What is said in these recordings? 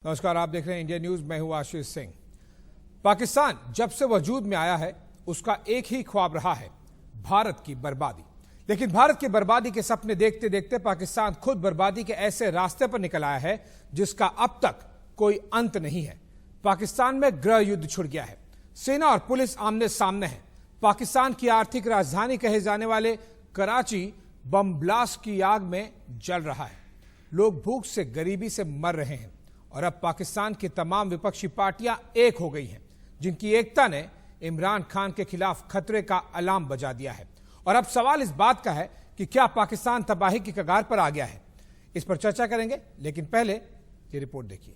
नमस्कार, आप देख रहे हैं इंडिया न्यूज। मैं हूं आशीष सिंह। पाकिस्तान जब से वजूद में आया है उसका एक ही ख्वाब रहा है, भारत की बर्बादी। लेकिन भारत की बर्बादी के सपने देखते देखते पाकिस्तान खुद बर्बादी के ऐसे रास्ते पर निकल आया है जिसका अब तक कोई अंत नहीं है। पाकिस्तान में गृह युद्ध छिड़ गया है, सेना और पुलिस आमने सामने है। पाकिस्तान की आर्थिक राजधानी कहे जाने वाले कराची बम ब्लास्ट की आग में जल रहा है। लोग भूख से, गरीबी से मर रहे हैं और अब पाकिस्तान की तमाम विपक्षी पार्टियां एक हो गई हैं, जिनकी एकता ने इमरान खान के खिलाफ खतरे का अलार्म बजा दिया है। और अब सवाल इस बात का है कि क्या पाकिस्तान तबाही की कगार पर आ गया है। इस पर चर्चा करेंगे, लेकिन पहले ये रिपोर्ट देखिए।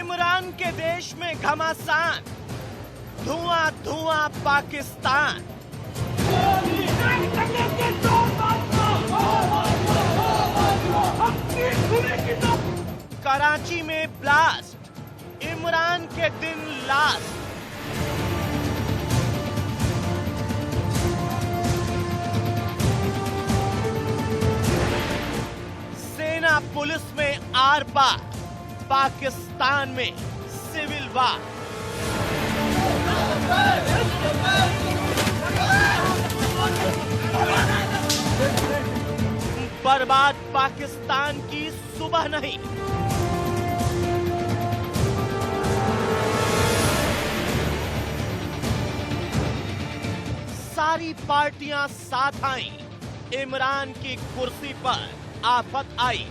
इमरान के देश में घमासान, धुआं धुआं पाकिस्तान। कराची में ब्लास्ट, इमरान के दिन लास्ट। सेना पुलिस में आर पार, पाकिस्तान में सिविल वार। बर्बाद पाकिस्तान की सुबह नहीं, सारी पार्टियां साथ आईं, इमरान की कुर्सी पर आफत आई।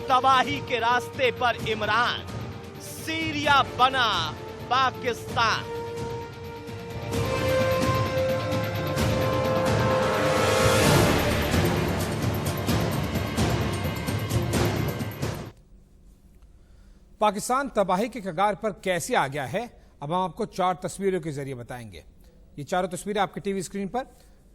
तबाही के रास्ते पर इमरान, सीरिया बना पाकिस्तान। पाकिस्तान तबाही के कगार पर कैसे आ गया है, अब हम आपको 4 तस्वीरों के जरिए बताएंगे। ये चारों तस्वीरें आपकी टीवी स्क्रीन पर।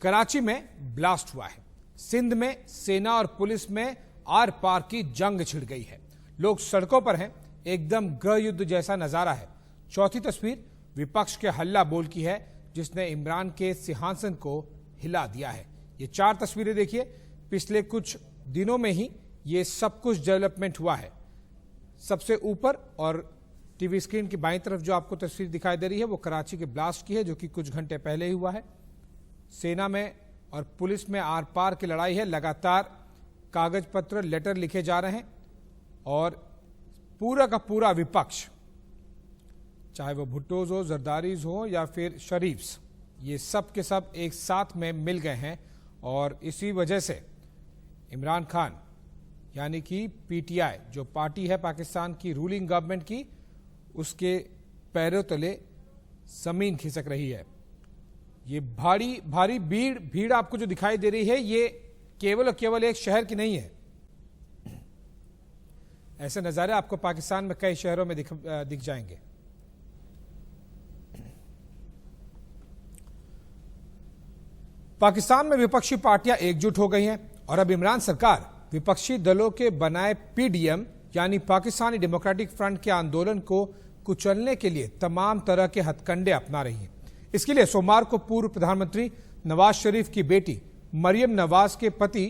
कराची में ब्लास्ट हुआ है, सिंध में सेना और पुलिस में आर पार की जंग छिड़ गई है, लोग सड़कों पर हैं, एकदम गृह युद्ध जैसा नजारा है। चौथी तस्वीर विपक्ष के हल्ला बोल की है, जिसने इमरान के सिंहासन को हिला दिया है। ये 4 तस्वीरें देखिए, पिछले कुछ दिनों में ही ये सब कुछ डेवलपमेंट हुआ है। सबसे ऊपर और टीवी स्क्रीन की बाईं तरफ जो आपको तस्वीर दिखाई दे रही है वो कराची के ब्लास्ट की है, जो कि कुछ घंटे पहले ही हुआ है। सेना में और पुलिस में आर पार की लड़ाई है, लगातार कागज पत्र, लेटर लिखे जा रहे हैं और पूरा का पूरा विपक्ष, चाहे वो भुट्टोज हो, जरदारीज हो या फिर शरीफ्स, ये सब के सब एक साथ में मिल गए हैं। और इसी वजह से इमरान खान यानी कि पीटीआई जो पार्टी है पाकिस्तान की रूलिंग गवर्नमेंट की, उसके पैरों तले जमीन खिसक रही है। ये भारी भारी भीड़ आपको जो दिखाई दे रही है, ये केवल और केवल एक शहर की नहीं है। ऐसे नजारे आपको पाकिस्तान में कई शहरों में दिख जाएंगे। पाकिस्तान में विपक्षी पार्टियां एकजुट हो गई हैं और अब इमरान सरकार विपक्षी दलों के बनाए पीडीएम यानी पाकिस्तानी डेमोक्रेटिक फ्रंट के आंदोलन को कुचलने के लिए तमाम तरह के हथकंडे अपना रही है। इसके लिए सोमवार को पूर्व प्रधानमंत्री नवाज शरीफ की बेटी मरियम नवाज के पति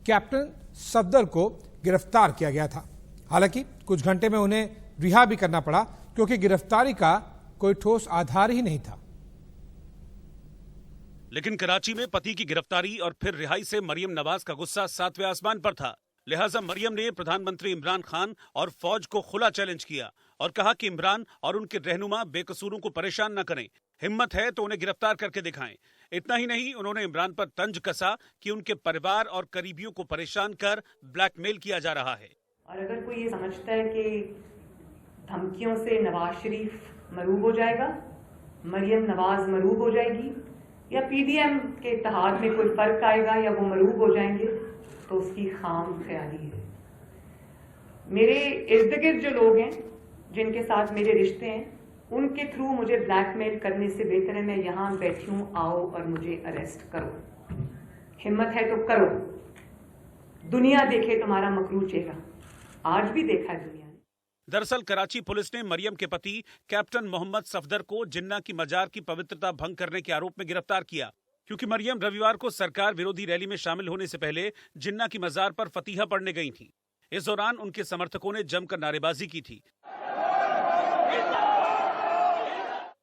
कैप्टन सफदर को गिरफ्तार किया गया था। हालांकि कुछ घंटे में उन्हें रिहा भी करना पड़ा, क्योंकि गिरफ्तारी का कोई ठोस आधार ही नहीं था। लेकिन कराची में पति की गिरफ्तारी और फिर रिहाई से मरियम नवाज का गुस्सा 7वें आसमान पर था। लिहाजा मरियम ने प्रधानमंत्री इमरान खान और फौज को खुला चैलेंज किया और कहा कि इमरान और उनके रहनुमा बेकसूरों को परेशान न करें, हिम्मत है तो उन्हें गिरफ्तार करके दिखाएं। इतना ही नहीं, उन्होंने इमरान पर तंज कसा कि उनके परिवार और करीबियों को परेशान कर ब्लैकमेल किया जा रहा है। और अगर कोई ये समझता है कि धमकियों से नवाज शरीफ मरूब हो जाएगा, मरियम नवाज मरूब हो जाएगी, या पीडीएम के इत्तेहाद में कोई फर्क आएगा या वो मरूब हो जाएंगे, तो उसकी खाम ख्याली है। मेरे इर्द गिर्द जो लोग हैं, जिनके साथ मेरे रिश्ते हैं, उनके थ्रू मुझे ब्लैकमेल करने से बेहतर है मैं यहां बैठी हूं, आओ और मुझे अरेस्ट करो। हिम्मत है तो करो, दुनिया देखे तुम्हारा मकरू चेहरा। आज भी देखा है दुनिया ने। दरअसल कराची पुलिस ने मरियम के पति कैप्टन मोहम्मद सफदर को जिन्ना की मजार की पवित्रता भंग करने के आरोप में गिरफ्तार किया, क्योंकि मरियम रविवार को सरकार विरोधी रैली में शामिल होने से पहले जिन्ना की मजार पर फतीहा पढ़ने गई थी। इस दौरान उनके समर्थकों ने जमकर नारेबाजी की थी।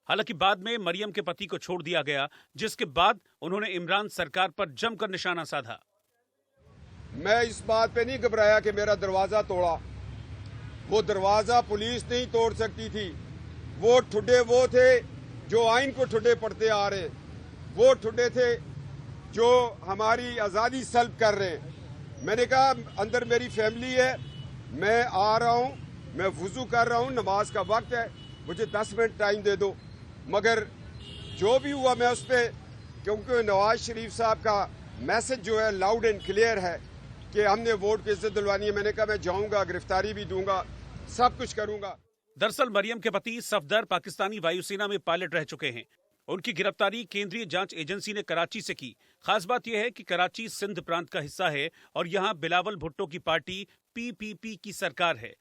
हालांकि बाद में मरियम के पति को छोड़ दिया गया, जिसके बाद उन्होंने इमरान सरकार पर जमकर निशाना साधा। मैं इस बात पे नहीं घबराया कि मेरा दरवाजा तोड़ा। वो दरवाजा पुलिस नहीं तोड़ सकती थी। वो ठुड्डे वो थे जो आइन को ठुड्डे पड़ते आ रहे हैं। वो ठुड्डे थे जो हमारी आज़ादी सल्ब कर रहे हैं। मैंने कहा अंदर मेरी फैमिली है, मैं आ रहा हूं, मैं वुजू कर रहा हूं, नमाज का वक्त है, मुझे 10 मिनट टाइम दे दो। मगर जो भी हुआ मैं उस पर, क्योंकि नवाज शरीफ साहब का मैसेज जो है लाउड एंड क्लियर है कि हमने वोट की इज्जत दिलवानी है। मैंने कहा मैं जाऊंगा, गिरफ्तारी भी दूंगा, सब कुछ करूंगा। दरअसल मरियम के पति सफदर पाकिस्तानी वायुसेना में पायलट रह चुके हैं। उनकी गिरफ्तारी केंद्रीय जांच एजेंसी ने कराची से की। खास बात यह है कि कराची सिंध प्रांत का हिस्सा है और यहां बिलावल भुट्टो की पार्टी PPP की सरकार है,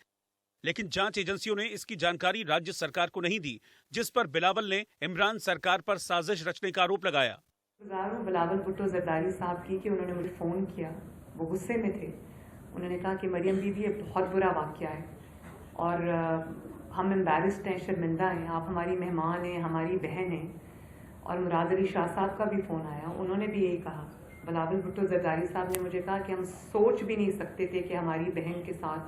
लेकिन जांच एजेंसियों ने इसकी जानकारी राज्य सरकार को नहीं दी, जिस पर बिलावल ने इमरान सरकार पर साजिश रचने का आरोप लगाया। बिलावल भुट्टो जरदारी साहब की कि उन्होंने मुझे फ़ोन किया, वो गुस्से में थे। उन्होंने कहा कि मरियम दीदी ये बहुत बुरा वाक़या है और हम एम्बैरेस्ड हैं, शर्मिंदा हैं, आप हमारी मेहमान हैं, हमारी बहन हैं। और मुराद अली शाह साहब का भी फ़ोन आया, उन्होंने भी यही कहा। बिलावल भुट्टो जरदारी साहब ने मुझे कहा कि हम सोच भी नहीं सकते थे कि हमारी बहन के साथ,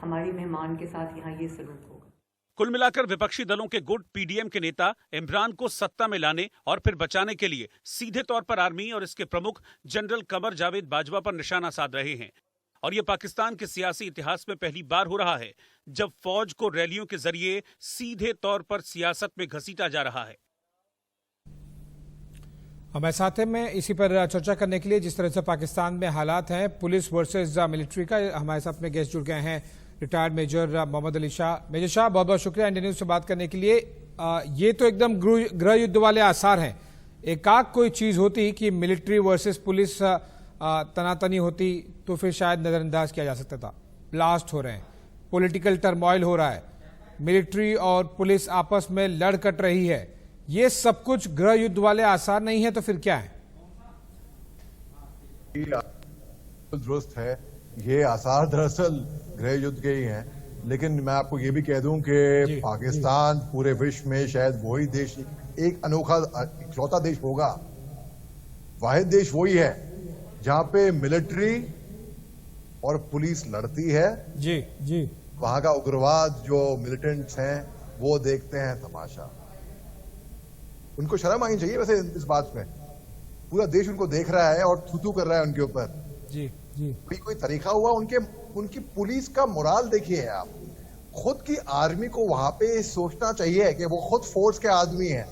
हमारी मेहमान के साथ यहाँ ये सलूक होगा। कुल मिलाकर विपक्षी दलों के गुट PDM के नेता इमरान को सत्ता में लाने और फिर बचाने के लिए सीधे तौर पर आर्मी और इसके प्रमुख जनरल कमर जावेद बाजवा पर निशाना साध रहे हैं। और ये पाकिस्तान के सियासी इतिहास में पहली बार हो रहा है जब फौज को रैलियों के जरिए सीधे तौर पर सियासत में घसीटा जा रहा है। हमारे साथ में इसी पर चर्चा करने के लिए, जिस तरह से पाकिस्तान में हालात हैं पुलिस वर्सेस मिलिट्री का, हमारे साथ में गेस्ट जुड़ गए हैं retired major Mohammad Ali Shah. Major Shah, बहुत बहुत शुक्रिया इंडिया न्यूज से बात करने के लिए। ये तो एकदम गृह युद्ध वाले आसार हैं। एकाक कोई चीज होती कि मिलिट्री वर्सेस पुलिस तनातनी होती तो फिर शायद नजरअंदाज किया जा सकता था। ब्लास्ट हो रहे हैं, पॉलिटिकल टर्मोइल हो रहा है, मिलिट्री और पुलिस आपस में लड़ कट रही है, ये सब कुछ गृह युद्ध वाले आसार नहीं है तो फिर क्या है? दुरुस्त है, ये आसार दरअसल गृह युद्ध के ही हैं। लेकिन मैं आपको ये भी कह दूं कि पाकिस्तान पूरे विश्व में शायद वही देश, एक अनोखा इकलौता देश होगा, वाहिद देश वही है जहां पे मिलिट्री और पुलिस लड़ती है। जी जी, वहां का उग्रवाद जो मिलिटेंट्स हैं वो देखते हैं तमाशा। उनको शर्म आनी चाहिए वैसे इस बात में। पूरा देश उनको देख रहा है और थू-थू कर रहा है उनके ऊपर। जी जी, कोई तरीका हुआ? उनकी पुलिस का मोराल देखिए आप। खुद की आर्मी को वहां पे सोचना चाहिए कि वो खुद फोर्स के आदमी हैं।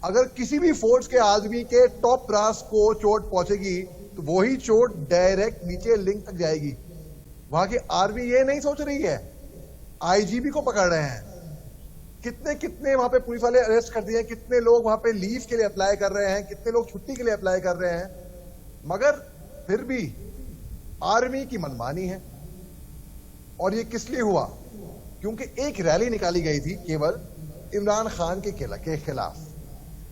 अगर किसी भी फोर्स के आदमी के टॉप ब्रास को चोट पहुंचेगी तो वही चोट डायरेक्ट नीचे लिंक तक जाएगी। वहां की आर्मी ये नहीं सोच रही है। IGP को पकड़ रहे हैं, कितने वहां पे पुलिस वाले अरेस्ट कर दिए हैं, कितने लोग वहां पे लीव के लिए अप्लाई कर रहे हैं, कितने लोग छुट्टी के लिए अप्लाई कर रहे हैं, मगर फिर भी आर्मी की मनमानी है। और ये किस लिए हुआ? क्योंकि एक रैली निकाली गई थी केवल इमरान खान के खिलाफ,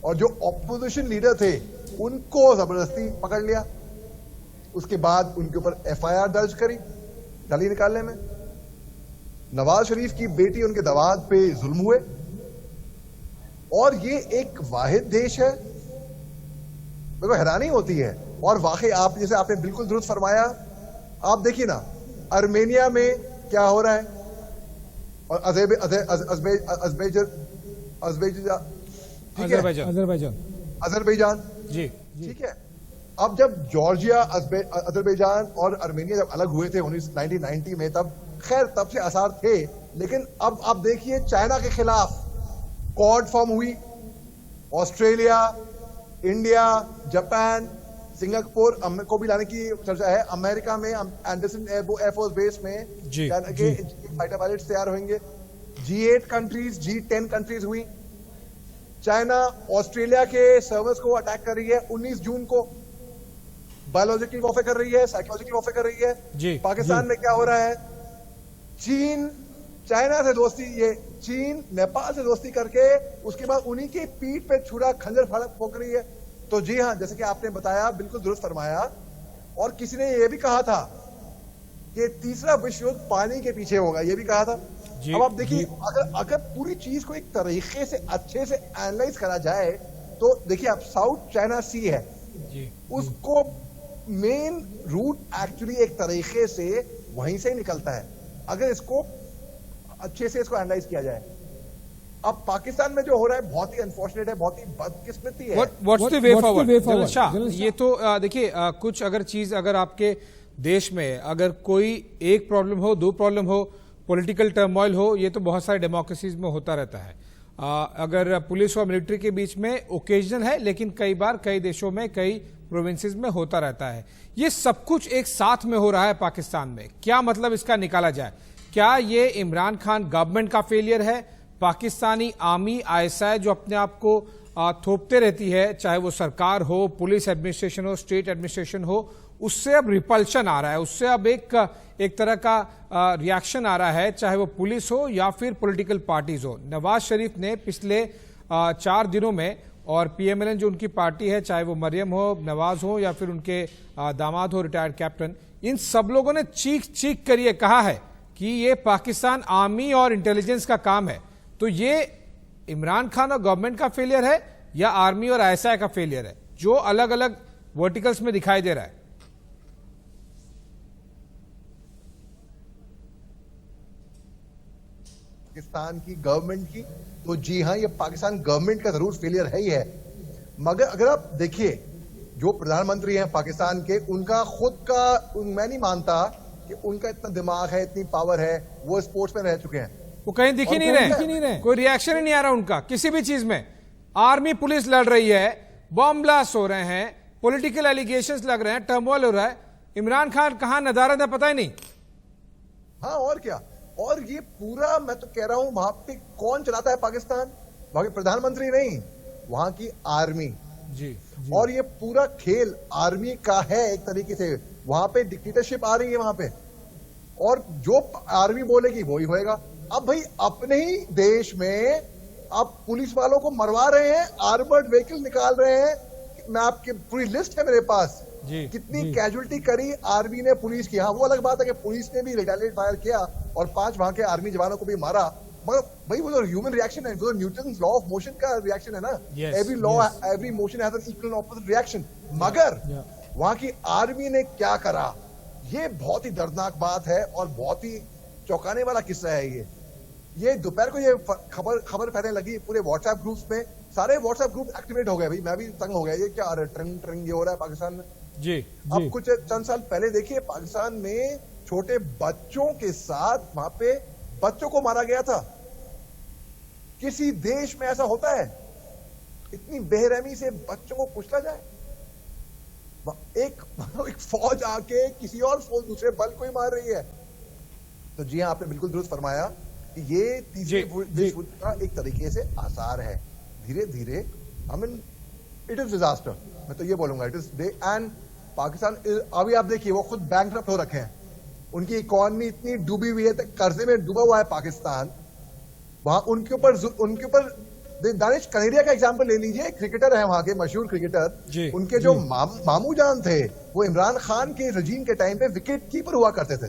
और जो ऑपोजिशन लीडर थे उनको जबरदस्ती पकड़ लिया। उसके बाद उनके ऊपर FIR दर्ज करी रैली निकालने में। नवाज शरीफ की बेटी उनके दवाद पे जुल्म हुए। और ये एक वाहिद देश है, मेरे को हैरानी होती है। और वाकई आप जैसे आपने बिल्कुल दुरुस्त फरमाया, आप देखिए ना आर्मेनिया में क्या हो रहा है, और अजरबैजान, जी ठीक है। अब जब जॉर्जिया, अजरबैजान और आर्मेनिया जब अलग हुए थे 1990 में, तब से आसार थे। लेकिन अब आप देखिए चाइना के खिलाफ क्वाड फॉर्म हुई, ऑस्ट्रेलिया, इंडिया, जापान, सिंगापुर को भी लाने की चर्चा है। अमेरिका में एंडरसन एयरफोर्स बेस में फाइटर पायलट्स तैयार होंगे। G8 कंट्रीज, G10 कंट्रीज हुई। चाइना ऑस्ट्रेलिया के सर्वर्स को अटैक कर रही है 19 जून को। बायोलॉजिकल वॉरफेयर कर रही है, साइकोलॉजिकल वॉरफेयर कर रही है। जी, पाकिस्तान में क्या हो रहा है, चीन चाइना से दोस्ती, ये चीन नेपाल से दोस्ती करके उसके बाद उन्हीं की पीठ पे छुरा खंजर फोक रही है। तो जी हाँ, जैसे कि आपने बताया, बिल्कुल दुरुस्त फरमाया। और किसी ने यह भी कहा था कि तीसरा विश्व युद्ध पानी के पीछे होगा, यह भी कहा था। अब आप देखिए, अगर पूरी चीज को एक तरीके से अच्छे से एनालाइज करा जाए तो देखिए, आप साउथ चाइना सी है जी, उसको मेन रूट एक्चुअली एक तरीके से वहीं से ही निकलता है, अगर इसको अच्छे से इसको एनालाइज किया जाए। अब पाकिस्तान में जो हो रहा है बहुत ही अनफॉर्चुनेट है, बहुत ही बदकिस्मती है। What's the way forward? Shah, ये तो देखिए, कुछ अगर चीज अगर आपके देश में अगर कोई एक प्रॉब्लम हो, दो प्रॉब्लम हो, पॉलिटिकल टर्मोइल हो, ये तो बहुत सारे डेमोक्रेसीज में होता रहता है। अगर पुलिस और मिलिट्री के बीच में ओकेजनल है, लेकिन कई बार कई देशों में, कई प्रोविंसेस में होता रहता है। ये सब कुछ एक साथ में हो रहा है पाकिस्तान में, क्या मतलब इसका निकाला जाए? क्या ये इमरान खान गवर्नमेंट का फेलियर है? पाकिस्तानी आर्मी, ISI जो अपने आप को थोपते रहती है, चाहे वो सरकार हो, पुलिस एडमिनिस्ट्रेशन हो, स्टेट एडमिनिस्ट्रेशन हो, उससे अब रिपल्शन आ रहा है, उससे अब एक तरह का रिएक्शन आ रहा है, चाहे वो पुलिस हो या फिर पॉलिटिकल पार्टीज हो। नवाज शरीफ ने पिछले 4 दिनों में, और PMLN जो उनकी पार्टी है, चाहे वो मरियम हो, नवाज हो या फिर उनके दामाद हो रिटायर्ड कैप्टन, इन सब लोगों ने चीख चीख कर ये कहा है कि ये पाकिस्तान आर्मी और इंटेलिजेंस का काम है। तो ये इमरान खान और गवर्नमेंट का फेलियर है या आर्मी और ISI का फेलियर है, जो अलग अलग वर्टिकल्स में दिखाई दे रहा है? पाकिस्तान की गवर्नमेंट की, तो जी हाँ, ये पाकिस्तान गवर्नमेंट का जरूर फेलियर है ही है। मगर अगर आप देखिए, जो प्रधानमंत्री हैं पाकिस्तान के, उनका खुद का, मैं नहीं मानता कि उनका इतना दिमाग है, इतनी पावर है, वो स्पोर्ट्स में रह चुके हैं, वो कहीं दिख ही नहीं रहे, कोई रिएक्शन ही नहीं आ रहा उनका किसी भी चीज में। आर्मी पुलिस लड़ रही है, बॉम्ब ब्लास्ट हो रहे हैं, पॉलिटिकल एलिगेशंस लग रहे हैं, टर्मोइल हो रहा है, इमरान खान कहां नदारत है पता ही नहीं। हाँ, और क्या। और ये पूरा, मैं तो कह रहा हूं, वहां पे कौन चलाता है पाकिस्तान? वहां के प्रधानमंत्री नहीं, वहां की आर्मी जी। और ये पूरा खेल आर्मी का है एक तरीके से। वहां पे डिक्टेटरशिप आ रही है वहां पे, और जो आर्मी बोलेगी वो ही होएगा। अब भाई अपने ही देश में आप पुलिस वालों को मरवा रहे हैं, आर्मर्ड व्हीकल निकाल रहे हैं। मैं आपकी पूरी लिस्ट है मेरे पास, कितनी कैजुअलिटी करी आर्मी ने, पुलिस की। हाँ, वो अलग बात है कि पुलिस ने भी रिटेलिएट फायर किया और 5 वहां के आर्मी जवानों को भी मारा, मगर भाई वो तो ह्यूमन रिएक्शन है, वो न्यूटन्स लॉ ऑफ मोशन का रिएक्शन है ना। Every law, every motion has an equal and opposite reaction. मगर वहां की आर्मी ने क्या करा, ये बहुत ही दर्दनाक बात है और बहुत ही चौंकाने वाला किस्सा है। ये दोपहर को ये खबर फैलने लगी पूरे व्हाट्सएप ग्रुप्स में, सारे व्हाट्सएप ग्रुप एक्टिवेट हो गए। भाई मैं भी तंग हो गया, ये क्या ट्रेंड ये हो रहा है पाकिस्तान में। जी, अब कुछ चंद साल पहले देखिए, पाकिस्तान में छोटे बच्चों के साथ वहां पे बच्चों को मारा गया था। किसी देश में ऐसा होता है? इतनी बेरहमी से बच्चों को कुचला जाए? एक फौज आके किसी और फौज दूसरे बल को ही मार रही है। तो जी हाँ, आपने बिल्कुल दुरुस्त फरमाया कि ये तीसरे विश्व युद्ध का एक तरीके से आसार है। धीरे धीरे, I mean, it is disaster, मैं तो ये बोलूंगा, it is day. And Pakistan अभी आप देखिए, वो खुद बैंकरप्ट हो रखे हैं, उनकी इकोनॉमी इतनी डूबी हुई है, कर्जे में डूबा हुआ है पाकिस्तान। वहां उनके ऊपर दानिश कनेरिया का एग्जांपल ले लीजिए, क्रिकेटर है वहां के, मशहूर क्रिकेटर। उनके जो मामू जान थे, वो इमरान खान के रजीम के टाइम पे विकेट कीपर हुआ करते थे।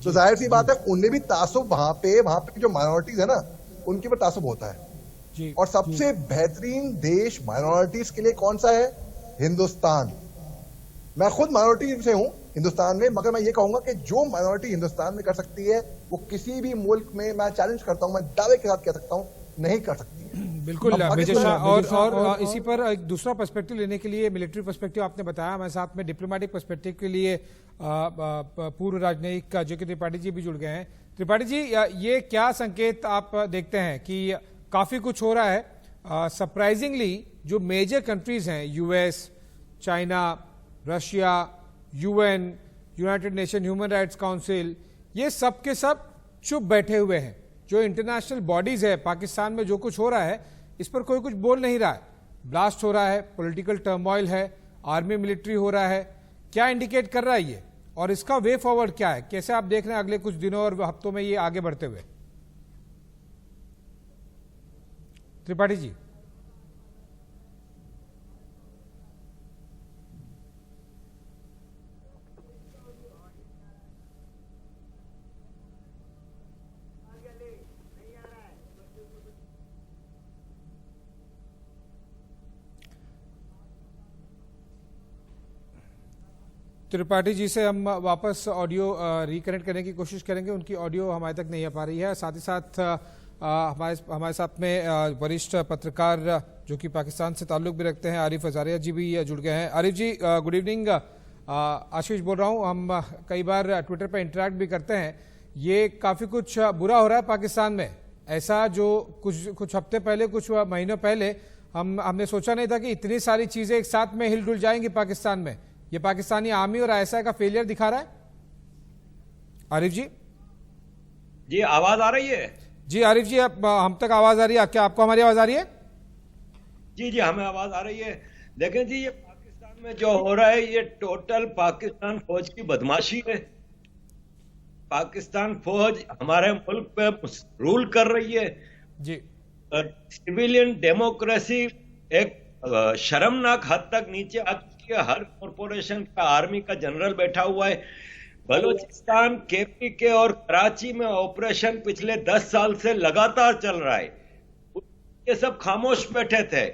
तो जाहिर सी बात है, उनने भी तासुब वहां पे जो माइनॉरिटीज है ना, उनके ऊपर तासुब होता है। और सबसे बेहतरीन देश माइनॉरिटीज के लिए कौन सा है? हिंदुस्तान। मैं खुद माइनॉरिटी से हूं हिंदुस्तान में, मगर मैं ये कहूंगा कि जो माइनॉरिटी हिंदुस्तान में कर सकती है, वो किसी भी मुल्क में, मैं चैलेंज करता हूं, मैं दावे के साथ कह सकता हूं, नहीं कर सकती है। बिल्कुल विजय शाह, और इसी पर एक दूसरा पर्सपेक्टिव लेने के लिए, मिलिट्री पर्सपेक्टिव आपने बताया, मैं साथ में डिप्लोमेटिक पर्सपेक्टिव के लिए पूर्व राजनयिक JK त्रिपाठी जी भी जुड़ गए हैं। त्रिपाठी जी, ये क्या संकेत आप देखते हैं कि काफी कुछ हो रहा है? सरप्राइजिंगली जो मेजर कंट्रीज हैं, US, China, Russia, UN, United nation human rights council, ये सब के सब चुप बैठे हुए हैं। जो इंटरनेशनल बॉडीज है, पाकिस्तान में जो कुछ हो रहा है, इस पर कोई कुछ बोल नहीं रहा है। ब्लास्ट हो रहा है, पॉलिटिकल टर्मोइल है, आर्मी मिलिट्री हो रहा है, क्या इंडिकेट कर रहा है ये, और इसका वे फॉरवर्ड क्या है? कैसे आप देख रहे हैं अगले कुछ दिनों और हफ्तों में ये आगे बढ़ते हुए? त्रिपाठी जी। त्रिपाठी जी से हम वापस ऑडियो रिकनेक्ट करने की कोशिश करेंगे, उनकी ऑडियो हमारे तक नहीं आ पा रही है। साथ ही साथ हमारे साथ में वरिष्ठ पत्रकार जो कि पाकिस्तान से ताल्लुक भी रखते हैं, आरिफ हजारिया जी भी जुड़ गए हैं। आरिफ जी, गुड इवनिंग। आशीष बोल रहा हूं। हम कई बार ट्विटर पर इंटरेक्ट भी करते हैं। ये काफ़ी कुछ बुरा हो रहा है पाकिस्तान में, ऐसा जो कुछ हफ्ते पहले, कुछ महीनों पहले हमने सोचा नहीं था कि इतनी सारी चीज़ें एक साथ में हिलडुल जाएंगी पाकिस्तान में। ये पाकिस्तानी आर्मी और आईएसआई का फेलियर दिखा रहा है। आरिफ जी। जी, आवाज आ रही है? जी आरिफ जी, हम तक आवाज आ रही है। क्या आपको हमारी आवाज आ रही है? जी जी, हमें आवाज आ रही है। देखें जी, ये पाकिस्तान में जो हो रहा है ये टोटल पाकिस्तान फौज की बदमाशी है। पाकिस्तान फौज हमारे मुल्क पे रूल कर रही है जी। सिविलियन डेमोक्रेसी एक शर्मनाक हद तक नीचे आ चुकी है। हर कॉरपोरेशन का आर्मी का जनरल बैठा हुआ है। बलूचिस्तान, केपीके और कराची में ऑपरेशन पिछले 10 साल से लगातार चल रहा है। ये सब खामोश बैठे थे।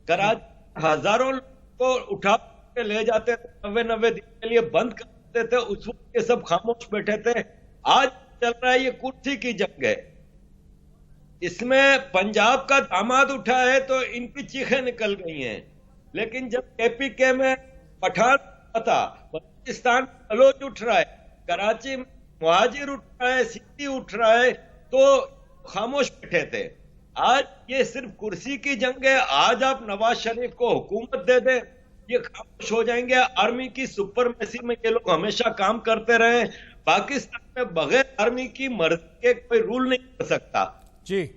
कराची हजारों लोगों को उठा के ले जाते थे, 90 दिन के लिए बंद कर देते थे। उस वक्त ये सब खामोश बैठे थे। आज चल रहा है ये कुर्सी की जंग है। इसमें पंजाब का दामाद उठा है तो इनकी चीखें निकल गई हैं। लेकिन जब केपीके में पठान था, बलूचिस्तान बलोच उठ रहा है, कराची में मुहाजिर उठ रहा है, सिंधी उठ रहा है, तो खामोश बैठे थे। आज ये सिर्फ कुर्सी की जंग है। आज आप नवाज शरीफ को हुकूमत दे दें, ये खामोश हो जाएंगे। आर्मी की सुपरमेसी में ये लोग हमेशा काम करते रहे। पाकिस्तान में बगैर आर्मी की मर्जी के कोई रूल नहीं कर सकता। जी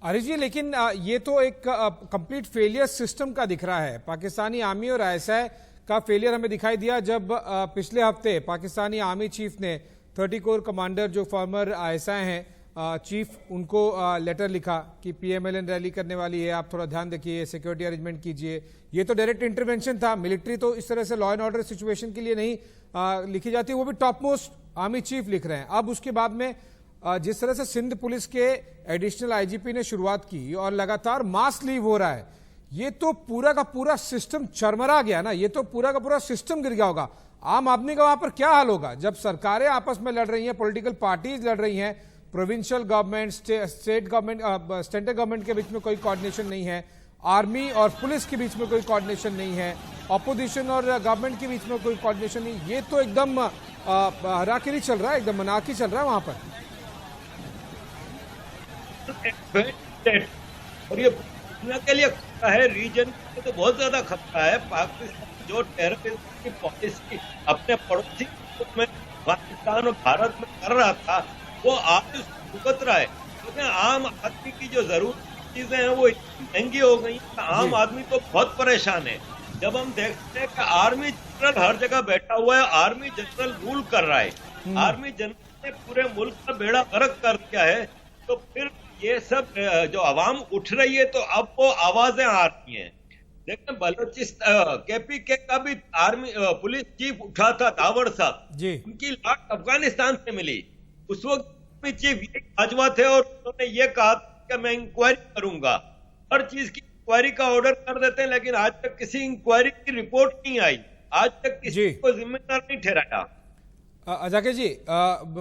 आरिफ जी, लेकिन ये तो एक कंप्लीट फेलियर सिस्टम का दिख रहा है। पाकिस्तानी आर्मी और आईएसआई का फेलियर हमें दिखाई दिया जब पिछले हफ्ते पाकिस्तानी आर्मी चीफ ने 30 कोर कमांडर जो फॉर्मर आईएसआई हैं चीफ, उनको लेटर लिखा कि पीएमएलएन रैली करने वाली है, आप थोड़ा ध्यान रखिए, सिक्योरिटी अरेंजमेंट कीजिए। ये तो डायरेक्ट इंटरवेंशन था। मिलिट्री तो इस तरह से लॉ एंड ऑर्डर सिचुएशन के लिए नहीं लिखी जाती, वो भी टॉप मोस्ट आर्मी चीफ लिख रहे हैं। अब उसके बाद में जिस तरह से सिंध पुलिस के एडिशनल आईजीपी ने शुरुआत की और लगातार मास लीव हो रहा है, ये तो पूरा का पूरा सिस्टम चरमरा गया ना। ये तो पूरा का पूरा सिस्टम गिर गया होगा। आम आदमी का वहां पर क्या हाल होगा जब सरकारें आपस में लड़ रही हैं, पॉलिटिकल पार्टीज लड़ रही हैं, provincial government, state government, central government के बीच में कोई कोऑर्डिनेशन नहीं है, आर्मी और पुलिस के बीच में कोई कोऑर्डिनेशन नहीं है, ऑपोजिशन और गवर्नमेंट के बीच में कोई कोऑर्डिनेशन नहीं। ये तो एकदम हराकिरी चल रहा है, एकदम मनाकी चल रहा है वहां पर। और ये दुनिया के लिए खतरा है, रीजन के तो बहुत ज्यादा खतरा है। पाकिस्तान जो टेररिज्म की पॉलिसी अपने पड़ोसी में पाकिस्तान और भारत में कर रहा था, वो आज भुगत रहा है। क्योंकि आम आदमी की जो जरूरत चीजें हैं वो इतनी महंगी हो गई, आम आदमी तो बहुत परेशान है। जब हम देखते हैं कि आर्मी जनरल हर जगह बैठा हुआ है, आर्मी जनरल रूल कर रहा है, आर्मी जनरल ने पूरे मुल्क का बेड़ा गर्क कर दिया है, तो फिर ये सब जो आवाम उठ रही है तो अब वो आवाजें आ रही हैं। देखिए, बलूचिस्तान केपीके का भी आर्मी पुलिस चीफ उठा था, दावर साहब, उनकी लाट अफगानिस्तान से मिली। उस वक्त चीफ बाजवा थे और उन्होंने ये कहा कि मैं इंक्वायरी करूंगा। हर चीज की इंक्वायरी का ऑर्डर कर देते हैं, लेकिन आज तक किसी इंक्वायरी की रिपोर्ट नहीं आई, आज तक किसी को जिम्मेदार नहीं ठहराया। अजाके जी,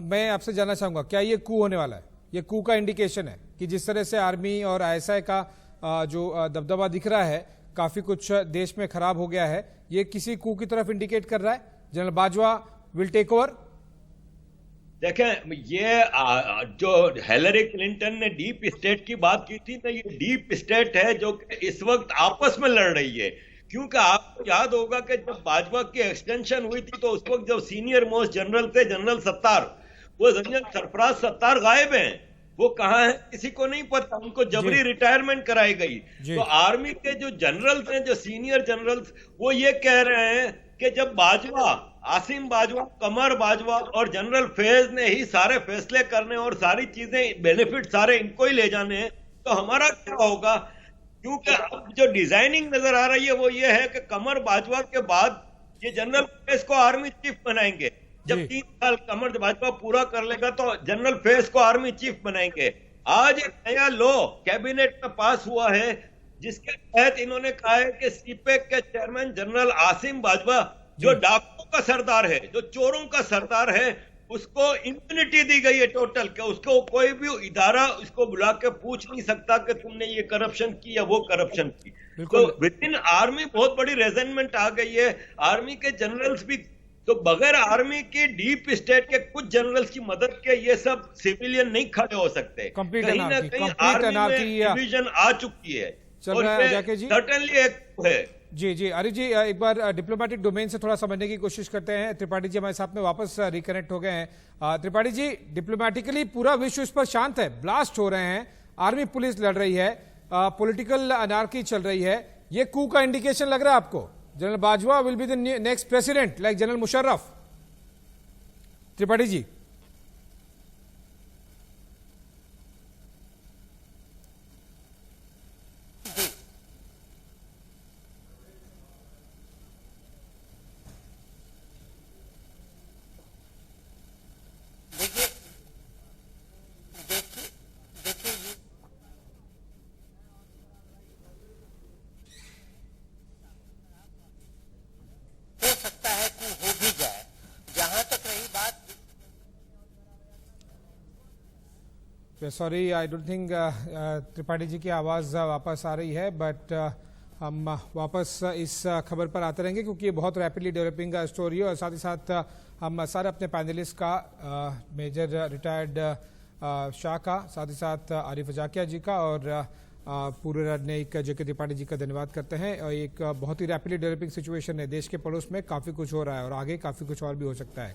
मैं आपसे जानना चाहूंगा, क्या ये कू होने वाला है? ये कू का इंडिकेशन है कि जिस तरह से आर्मी और आईएसआई का जो दबदबा दिख रहा है, काफी कुछ देश में खराब हो गया है, ये किसी कू की तरफ इंडिकेट कर रहा है? General Bajwa will take over? देखें, ये जो हिलरी क्लिंटन ने डीप स्टेट की बात की थी ना, ये डीप स्टेट है जो इस वक्त आपस में लड़ रही है। क्योंकि आपको याद होगा कि जब बाजवा की एक्सटेंशन हुई थी तो उस वक्त जब सीनियर मोस्ट जनरल थे जनरल सत्तार, वो जनरल सरफराज सत्तार गायब हैं। वो कहाँ है किसी को नहीं पता, उनको जबरी रिटायरमेंट कराई गई। तो आर्मी के जो जनरल्स हैं, जो सीनियर जनरल्स, वो ये कह रहे हैं कि जब बाजवा, आसिम बाजवा, कमर बाजवा और जनरल फैज ने ही सारे फैसले करने और सारी चीजें, बेनिफिट सारे इनको ही ले जाने हैं, तो हमारा क्या होगा? क्योंकि अब जो डिजाइनिंग नजर आ रही है वो ये है कि कमर बाजवा के बाद ये जनरल फैज को आर्मी चीफ बनाएंगे। जब 3 साल कमर बाजवा पूरा कर लेगा तो जनरल फैज को आर्मी चीफ बनाएंगे। आज एक नया लॉ कैबिनेट में पास हुआ है जिसके तहत इन्होंने कहा है कि सीपेक के चेयरमैन जनरल आसिम बाजवा, जो डाकुओं का सरदार है, जो चोरों का सरदार है, उसको इम्यूनिटी दी गई है टोटल, कि उसको कोई भी इदारा उसको बुला के पूछ नहीं सकता कि तुमने ये करप्शन की या वो करप्शन की। तो विद इन आर्मी बहुत बड़ी रेजनमेंट आ गई है। आर्मी के जनरल्स भी, तो बगैर आर्मी की डीप स्टेट के कुछ जनरल्स की मदद के ये सब सिविलियन नहीं खड़े हो सकते। कहीं ना कहीं आर्मी में डिवीजन आ चुकी है। चल रहा है जाके जी, सर्टेनली एक है। जी जी अरे जी, एक बार डिप्लोमेटिक डोमेन से थोड़ा समझने की कोशिश करते हैं। त्रिपाठी जी हमारे साथ में वापस रिकनेक्ट हो गए हैं। त्रिपाठी जी, डिप्लोमेटिकली पूरा विश्व इस पर शांत है, ब्लास्ट हो रहे हैं, आर्मी पुलिस लड़ रही है, पॉलिटिकल अनार्की चल रही है, ये कू का इंडिकेशन लग रहा है आपको? General Bajwa will be the next president like general Musharraf? Tripathi ji sorry, I don't think Tripathi ji की आवाज़ वापस आ रही है, बट हम वापस इस खबर पर आते रहेंगे क्योंकि ये बहुत रैपिडली डेवलपिंग स्टोरी है। और साथ ही साथ हम सारे अपने पैनलिस्ट का, मेजर रिटायर्ड शाह का, साथ ही साथ आरिफ जाकिया जी का और पूर्व राजनयिक जेके त्रिपाठी जी का धन्यवाद करते हैं। और एक बहुत ही रैपिडली डेवलपिंग सिचुएशन है, देश के पड़ोस में काफ़ी कुछ हो रहा है और आगे काफ़ी कुछ और भी हो सकता है।